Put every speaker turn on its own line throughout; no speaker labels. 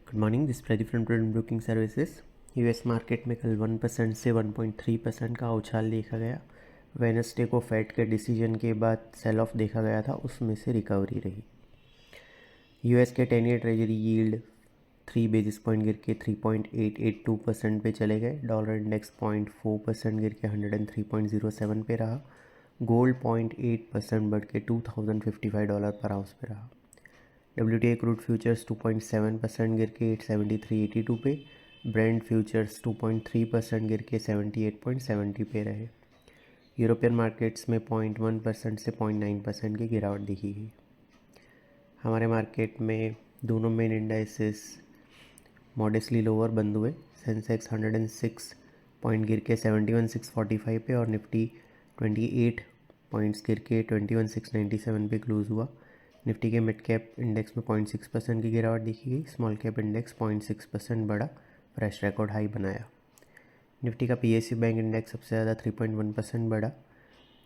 Good morning, this Pradeep from prudent broking services. US market में कल 1% से 1.3% का उछाल देखा गया। वेडनेसडे को फेड के डिसीजन के बाद सेल ऑफ देखा गया था, उसमें से रिकवरी रही। यूएस के 10 year treasury yield 3 basis point गिर के 3.882% पे चले गए। डॉलर इंडेक्स 0.4% गिर के 103.07 पे रहा। गोल्ड 0.8% बढ़ के $2055 पर आउंस पे रहा। WTI क्रूड फ्यूचर्स 2.7% गिर के 873.82 पे। ब्रेंट फ्यूचर्स 2.3% गिर के 78.70 पे रहे। यूरोपियन मार्केट्स में 0.1% से 0.9% की गिरावट देखी गई। हमारे मार्केट में दोनों मेन इंडाइसेस मॉडेस्टली लोअर बंद हुए। सेंसेक्स 106 पॉइंट गिर के 71,645 पे और निफ्टी 28 पॉइंट्स गिर के 21,697 पे क्लोज हुआ। निफ्टी के मिड कैप इंडेक्स में 0.6% की गिरावट देखी गई। स्मॉल कैप इंडेक्स 0.6% बढ़ा, फ्रेश रिकॉर्ड हाई बनाया। निफ्टी का PSU बैंक इंडेक्स सबसे ज़्यादा 3.1% बढ़ा।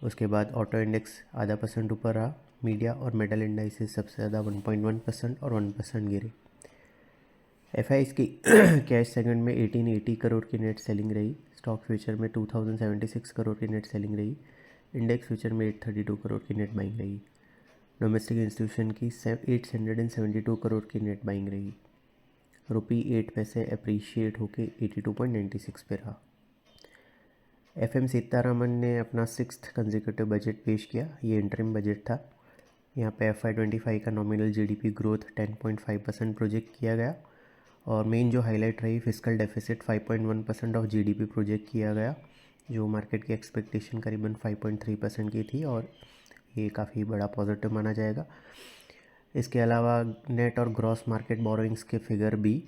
उसके बाद ऑटो इंडेक्स आधा % ऊपर रहा। मीडिया और मेटल इंडाइसेस सबसे ज़्यादा 1.1% और 1% गिरे। FIs की कैश सेगमेंट में 1880 करोड़ की नेट सेलिंग रही। स्टॉक फ्यूचर में 2076 करोड़ की नेट सेलिंग रही। इंडेक्स फ्यूचर में 832 करोड़ की नेट बाइंग रही। डोमेस्टिक इंस्टीट्यूशन की 872 करोड़ की नेट बाइंग रही। रुपी 8 पैसे अप्रीशिएट होके 82.96 पे रहा। FM सीतारामन ने अपना 6th कंसेक्यूटिव बजट पेश किया। ये इंटरिम बजट था। यहाँ पे FY25 का नॉमिनल GDP ग्रोथ 10.5% प्रोजेक्ट किया गया और मेन जो हाईलाइट रही fiscal deficit 5.1% of GDP project किया गया, जो मार्केट की एक्सपेक्टेशन करीबन 5.3% की थी और ये काफ़ी बड़ा पॉजिटिव माना जाएगा। इसके अलावा नेट और ग्रॉस मार्केट बोरोइंग्स के फिगर भी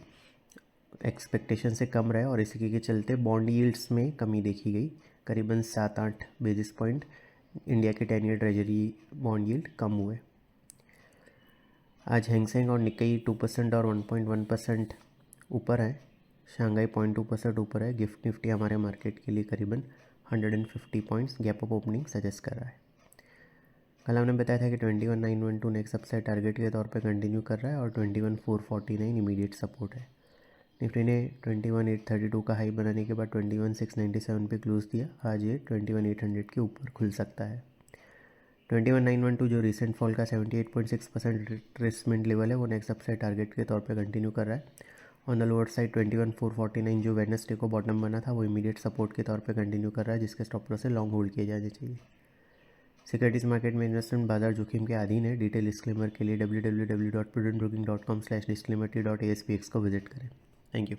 एक्सपेक्टेशन से कम रहे और इसी के चलते बॉन्ड यील्ड्स में कमी देखी गई। करीबन 7-8 बेसिस पॉइंट इंडिया के 10 ईयर ट्रेजरी बॉन्ड यील्ड कम हुए। आज हैंगसेंग और निक्केई 2% और 1.1% ऊपर है। शंघाई 0.2% ऊपर है। गिफ्ट निफ्टी हमारे मार्केट के लिए करीबन 150 points gap up opening suggest कर रहा है। कल हमने बताया था कि 21,912 नेक्स्ट अपसाइड टारगेट के तौर पे कंटिन्यू कर रहा है और 21,449 इमीडिएट सपोर्ट है। निफ्टी ने 21,832 का हाई बनाने के बाद 21,697 पे क्लोज दिया। आज ये 21,800 के ऊपर खुल सकता है। 21,912 जो रिसेंट फॉल का 78.6% रिट्रेसमेंट लेवल है, वो नेक्स्ट अपसाइड टारगेट के तौर पे कंटिन्यू कर रहा है। ऑन द लोअर साइड 21,449 जो वेडनेसडे को बॉटम बना था, वो इमीडिएट सपोर्ट के तौर पे कंटिन्यू कर रहा है, जिसके स्टॉप लॉस से लॉन्ग होल्ड किए जाने चाहिए। सिक्योरिटीज़ मार्केट में इन्वेस्टमेंट बाजार जोखिम के अधीन है। डिटेल डिस्क्लेमर के लिए www.prudentbroking.com/disclaimer.aspx को विजिट करें। Thank you.